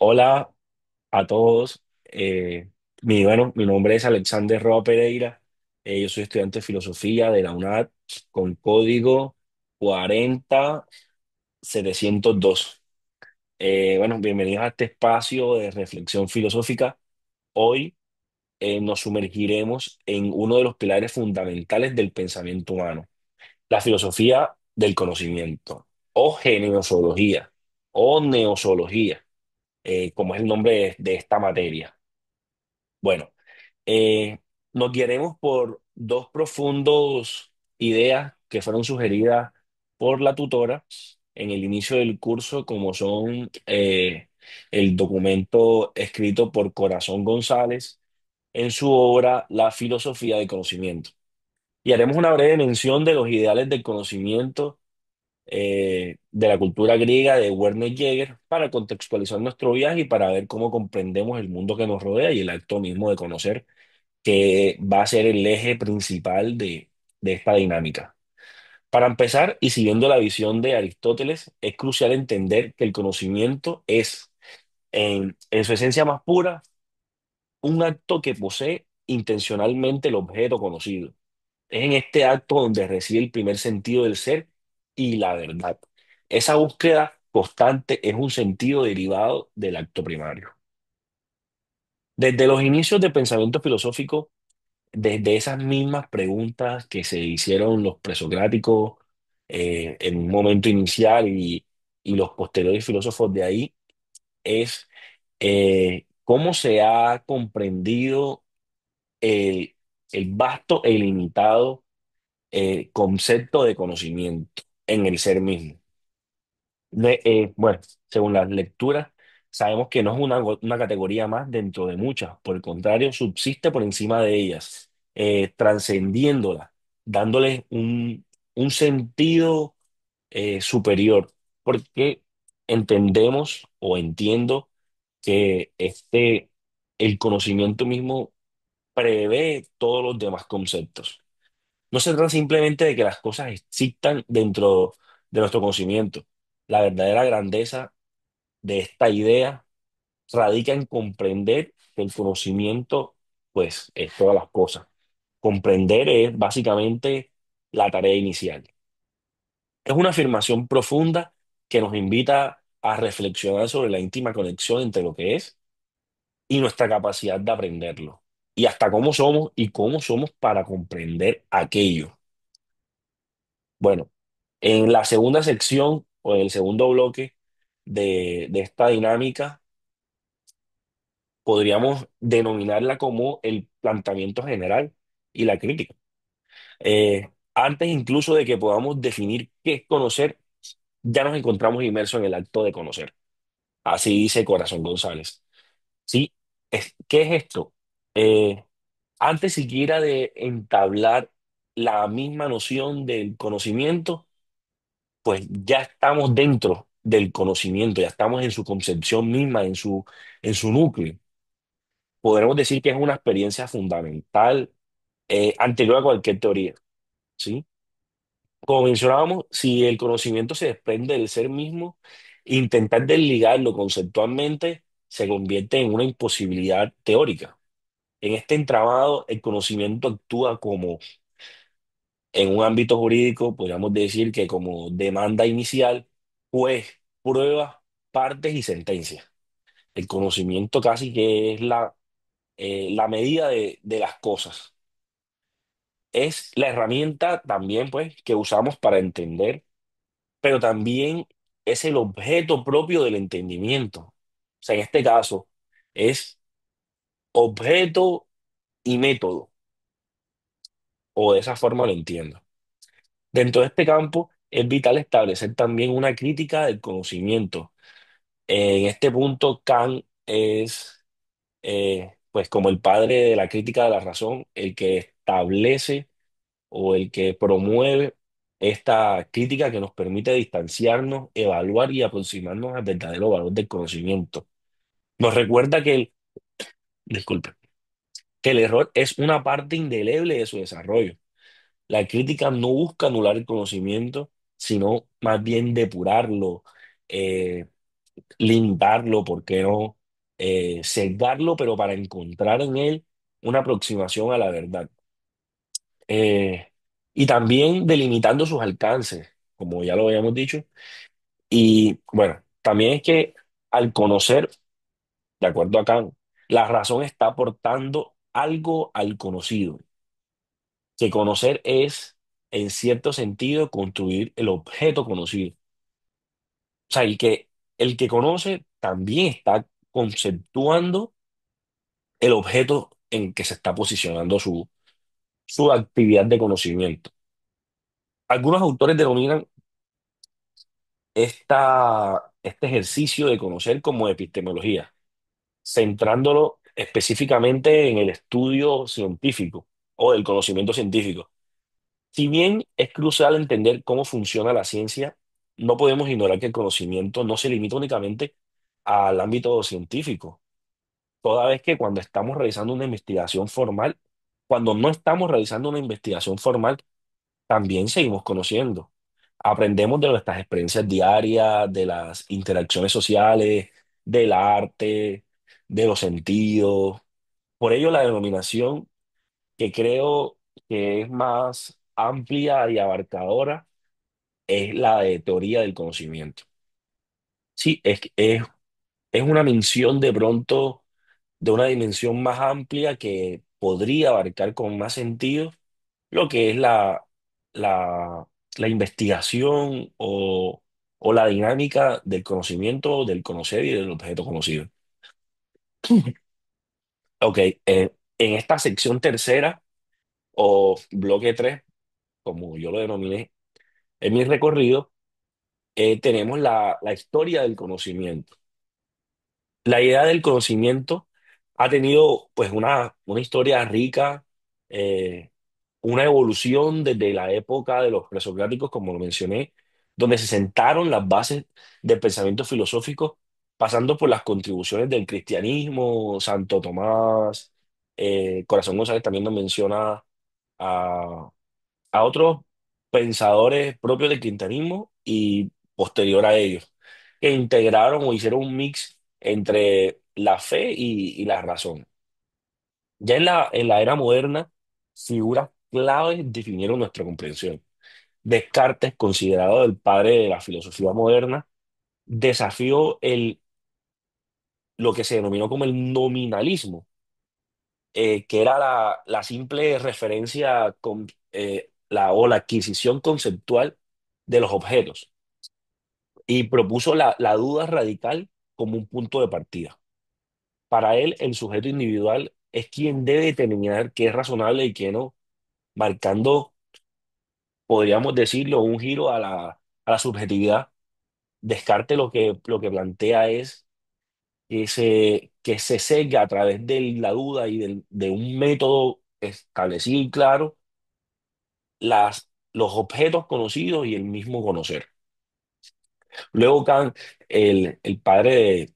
Hola a todos. Mi nombre es Alexander Roa Pereira. Yo soy estudiante de filosofía de la UNAD con código 40702. Bienvenidos a este espacio de reflexión filosófica. Hoy nos sumergiremos en uno de los pilares fundamentales del pensamiento humano, la filosofía del conocimiento, o geneozoología, o neozoología, como es el nombre de esta materia. Bueno, eh, nos guiaremos por dos profundos ideas que fueron sugeridas por la tutora en el inicio del curso, como son el documento escrito por Corazón González en su obra La filosofía del conocimiento. Y haremos una breve mención de los ideales del conocimiento de la cultura griega de Werner Jaeger para contextualizar nuestro viaje y para ver cómo comprendemos el mundo que nos rodea y el acto mismo de conocer, que va a ser el eje principal de esta dinámica. Para empezar, y siguiendo la visión de Aristóteles, es crucial entender que el conocimiento es, en su esencia más pura, un acto que posee intencionalmente el objeto conocido. Es en este acto donde reside el primer sentido del ser y la verdad. Esa búsqueda constante es un sentido derivado del acto primario. Desde los inicios del pensamiento filosófico, desde esas mismas preguntas que se hicieron los presocráticos en un momento inicial y los posteriores filósofos de ahí, es cómo se ha comprendido el, el vasto e ilimitado concepto de conocimiento en el ser mismo. Bueno, según las lecturas, sabemos que no es una categoría más dentro de muchas, por el contrario, subsiste por encima de ellas, trascendiéndolas, dándoles un sentido superior, porque entendemos o entiendo que el conocimiento mismo prevé todos los demás conceptos. No se trata simplemente de que las cosas existan dentro de nuestro conocimiento. La verdadera grandeza de esta idea radica en comprender que el conocimiento, pues, es todas las cosas. Comprender es básicamente la tarea inicial. Es una afirmación profunda que nos invita a reflexionar sobre la íntima conexión entre lo que es y nuestra capacidad de aprenderlo. Y hasta cómo somos y cómo somos para comprender aquello. Bueno, en la segunda sección o en el segundo bloque de esta dinámica, podríamos denominarla como el planteamiento general y la crítica. Antes incluso de que podamos definir qué es conocer, ya nos encontramos inmersos en el acto de conocer. Así dice Corazón González. Sí, ¿qué es esto? Eh, Antes siquiera de entablar la misma noción del conocimiento, pues ya estamos dentro del conocimiento, ya estamos en su concepción misma, en su núcleo. Podremos decir que es una experiencia fundamental, anterior a cualquier teoría, ¿sí? Como mencionábamos, si el conocimiento se desprende del ser mismo, intentar desligarlo conceptualmente se convierte en una imposibilidad teórica. En este entramado, el conocimiento actúa como, en un ámbito jurídico, podríamos decir que como demanda inicial, pues pruebas, partes y sentencias. El conocimiento casi que es la medida de las cosas. Es la herramienta también, pues, que usamos para entender, pero también es el objeto propio del entendimiento. O sea, en este caso, es objeto y método, o de esa forma lo entiendo. Dentro de este campo, es vital establecer también una crítica del conocimiento. En este punto, Kant es, pues, como el padre de la crítica de la razón, el que establece o el que promueve esta crítica que nos permite distanciarnos, evaluar y aproximarnos al verdadero valor del conocimiento. Nos recuerda disculpe, que el error es una parte indeleble de su desarrollo. La crítica no busca anular el conocimiento, sino más bien depurarlo, limitarlo, por qué no sesgarlo, pero para encontrar en él una aproximación a la verdad. Eh, y también delimitando sus alcances, como ya lo habíamos dicho. Y bueno, también es que al conocer, de acuerdo a Kant, la razón está aportando algo al conocido, que conocer es, en cierto sentido, construir el objeto conocido. O sea, el que conoce también está conceptuando el objeto en que se está posicionando su actividad de conocimiento. Algunos autores denominan este ejercicio de conocer como epistemología, centrándolo específicamente en el estudio científico o del conocimiento científico. Si bien es crucial entender cómo funciona la ciencia, no podemos ignorar que el conocimiento no se limita únicamente al ámbito científico, toda vez que cuando estamos realizando una investigación formal, cuando no estamos realizando una investigación formal, también seguimos conociendo. Aprendemos de nuestras experiencias diarias, de las interacciones sociales, del arte, de los sentidos. Por ello, la denominación que creo que es más amplia y abarcadora es la de teoría del conocimiento. Sí, es una mención de pronto de una dimensión más amplia que podría abarcar con más sentido lo que es la investigación o la dinámica del conocimiento, del conocer y del objeto conocido. Ok, en esta sección tercera o bloque 3 como yo lo denominé, en mi recorrido, tenemos la historia del conocimiento. La idea del conocimiento ha tenido pues una historia rica, eh, una evolución desde la época de los presocráticos, como lo mencioné, donde se sentaron las bases del pensamiento filosófico, pasando por las contribuciones del cristianismo, Santo Tomás, Corazón González también nos menciona a otros pensadores propios del cristianismo y posterior a ellos, que integraron o hicieron un mix entre la fe y la razón. Ya en la era moderna, figuras claves definieron nuestra comprensión. Descartes, considerado el padre de la filosofía moderna, desafió lo que se denominó como el nominalismo, que era la simple referencia o la adquisición conceptual de los objetos y propuso la duda radical como un punto de partida. Para él, el sujeto individual es quien debe determinar qué es razonable y qué no, marcando, podríamos decirlo, un giro a la subjetividad. Descartes lo que plantea es que se sesga a través de la duda y de un método establecido y claro los objetos conocidos y el mismo conocer. Luego Kant, el padre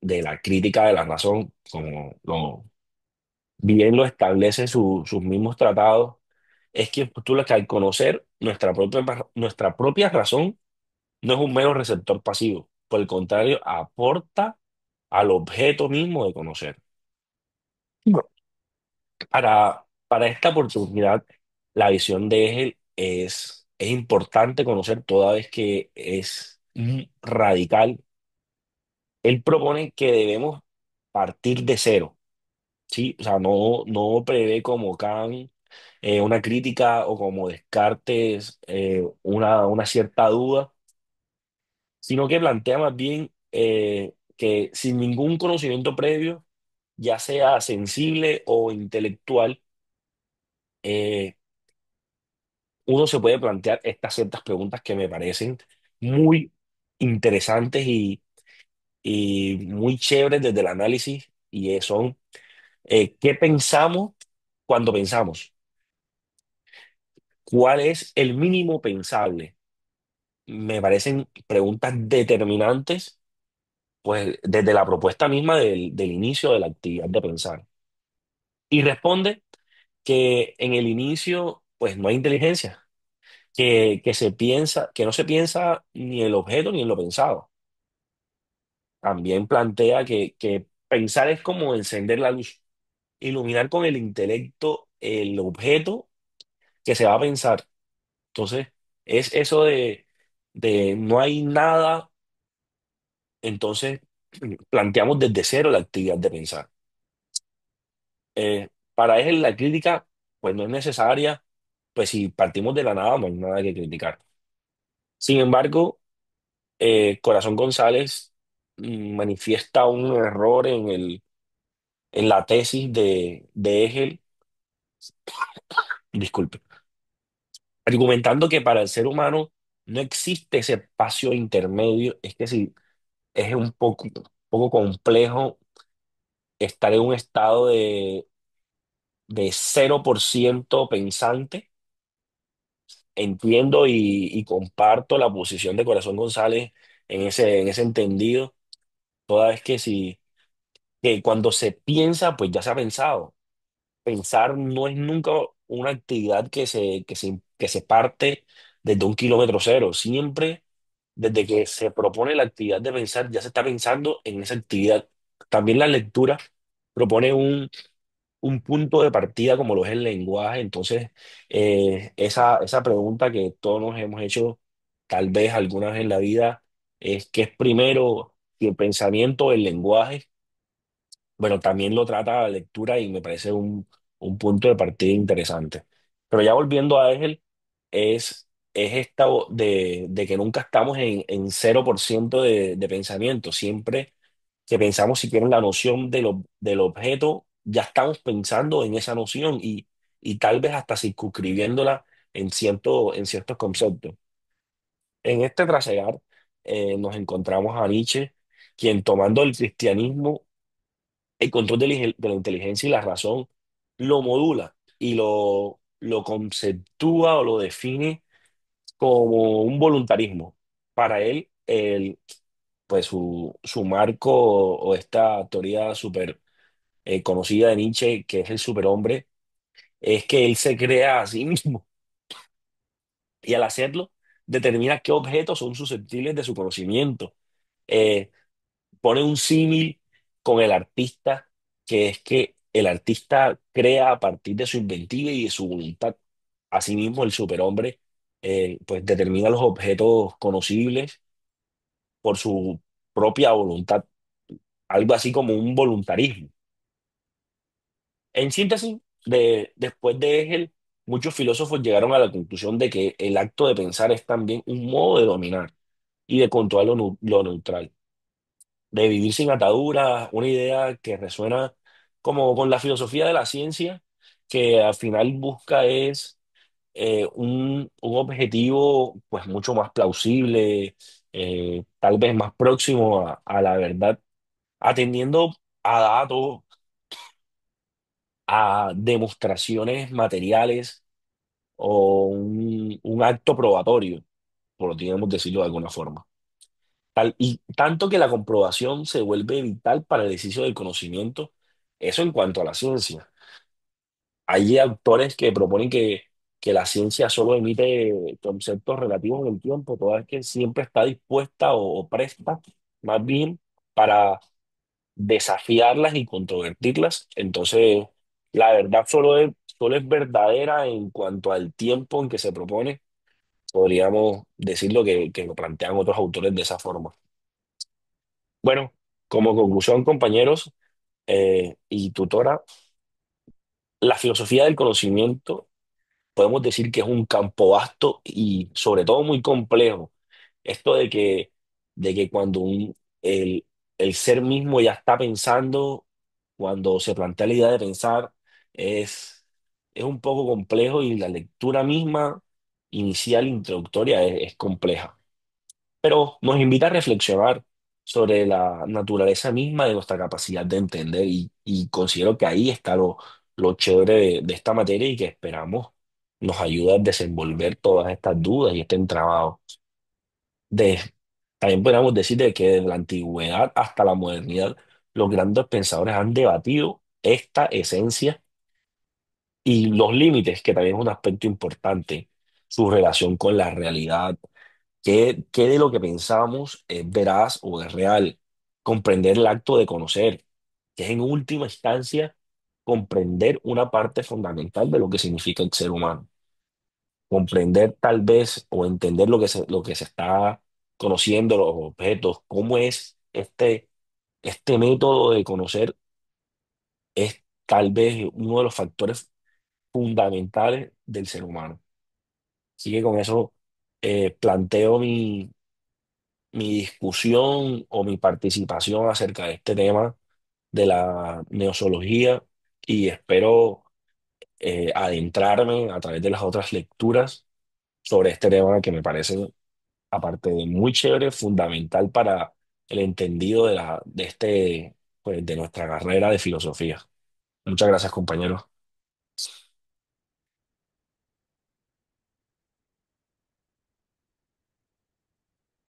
de la crítica de la razón, como bien lo establece sus mismos tratados, es que postula que al conocer nuestra propia razón no es un mero receptor pasivo, por el contrario, aporta al objeto mismo de conocer. Bueno, para esta oportunidad, la visión de Hegel es importante conocer toda vez que es radical. Él propone que debemos partir de cero, ¿sí? O sea, no prevé como Kant una crítica o como Descartes una cierta duda, sino que plantea más bien que sin ningún conocimiento previo, ya sea sensible o intelectual, eh, uno se puede plantear estas ciertas preguntas que me parecen muy interesantes y muy chéveres desde el análisis, y son ¿qué pensamos cuando pensamos? ¿Cuál es el mínimo pensable? Me parecen preguntas determinantes, pues desde la propuesta misma del inicio de la actividad de pensar. Y responde que en el inicio, pues no hay inteligencia, que no se piensa ni en el objeto ni en lo pensado. también plantea que pensar es como encender la luz, iluminar con el intelecto el objeto que se va a pensar. Entonces, es eso de no hay nada, entonces planteamos desde cero la actividad de pensar. Para él la crítica, pues no es necesaria, pues si partimos de la nada, no hay nada que criticar. Sin embargo, Corazón González manifiesta un error en la tesis de Hegel, disculpe, argumentando que para el ser humano no existe ese espacio intermedio, es que sí, es un poco complejo estar en un estado de 0% pensante. Entiendo y comparto la posición de Corazón González en ese entendido, toda vez que sí, que cuando se piensa, pues ya se ha pensado. Pensar no es nunca una actividad que se parte desde un kilómetro cero. Siempre, desde que se propone la actividad de pensar, ya se está pensando en esa actividad. También la lectura propone un punto de partida como lo es el lenguaje. Entonces, esa pregunta que todos nos hemos hecho tal vez alguna vez en la vida es ¿qué es primero, si el pensamiento o el lenguaje? Bueno, también lo trata la lectura y me parece un punto de partida interesante. Pero ya volviendo a Hegel, es esta de que nunca estamos en 0% de pensamiento. Siempre que pensamos siquiera en la noción del objeto, ya estamos pensando en esa noción y tal vez hasta circunscribiéndola en ciertos conceptos. En este trasegar nos encontramos a Nietzsche, quien tomando el cristianismo el control de la inteligencia y la razón lo modula y lo conceptúa o lo define como un voluntarismo. Para él, pues su marco o esta teoría súper conocida de Nietzsche, que es el superhombre, es que él se crea a sí mismo y al hacerlo determina qué objetos son susceptibles de su conocimiento. Eh, Pone un símil con el artista, que es que el artista crea a partir de su inventiva y de su voluntad. Asimismo, el superhombre pues determina los objetos conocibles por su propia voluntad, algo así como un voluntarismo. En síntesis, después de Hegel, muchos filósofos llegaron a la conclusión de que el acto de pensar es también un modo de dominar y de controlar lo neutral, de vivir sin ataduras, una idea que resuena como con la filosofía de la ciencia, que al final busca es un objetivo pues mucho más plausible, tal vez más próximo a la verdad, atendiendo a datos, a demostraciones materiales o un acto probatorio, podríamos decirlo de alguna forma. Y tanto que la comprobación se vuelve vital para el ejercicio del conocimiento, eso en cuanto a la ciencia. Hay autores que proponen que la ciencia solo emite conceptos relativos en el tiempo, toda vez que siempre está dispuesta o presta, más bien, para desafiarlas y controvertirlas. Entonces, la verdad solo es verdadera en cuanto al tiempo en que se propone. Podríamos decirlo que lo plantean otros autores de esa forma. Bueno, como conclusión, compañeros y tutora, la filosofía del conocimiento podemos decir que es un campo vasto y sobre todo muy complejo. Esto de que cuando el ser mismo ya está pensando, cuando se plantea la idea de pensar, es un poco complejo y la lectura misma, inicial, introductoria, es compleja, pero nos invita a reflexionar sobre la naturaleza misma de nuestra capacidad de entender y considero que ahí está lo chévere de esta materia y que esperamos nos ayuda a desenvolver todas estas dudas y este entramado. De, También podríamos decir de que desde la antigüedad hasta la modernidad los grandes pensadores han debatido esta esencia y los límites, que también es un aspecto importante, su relación con la realidad. ¿Qué de lo que pensamos es veraz o es real? comprender el acto de conocer, que es en última instancia comprender una parte fundamental de lo que significa el ser humano. Comprender tal vez o entender lo que se está conociendo, los objetos, cómo es este método de conocer es tal vez uno de los factores fundamentales del ser humano. Así que con eso planteo mi discusión o mi participación acerca de este tema de la neozoología y espero adentrarme a través de las otras lecturas sobre este tema que me parece, aparte de muy chévere, fundamental para el entendido de nuestra carrera de filosofía. Muchas gracias, compañeros.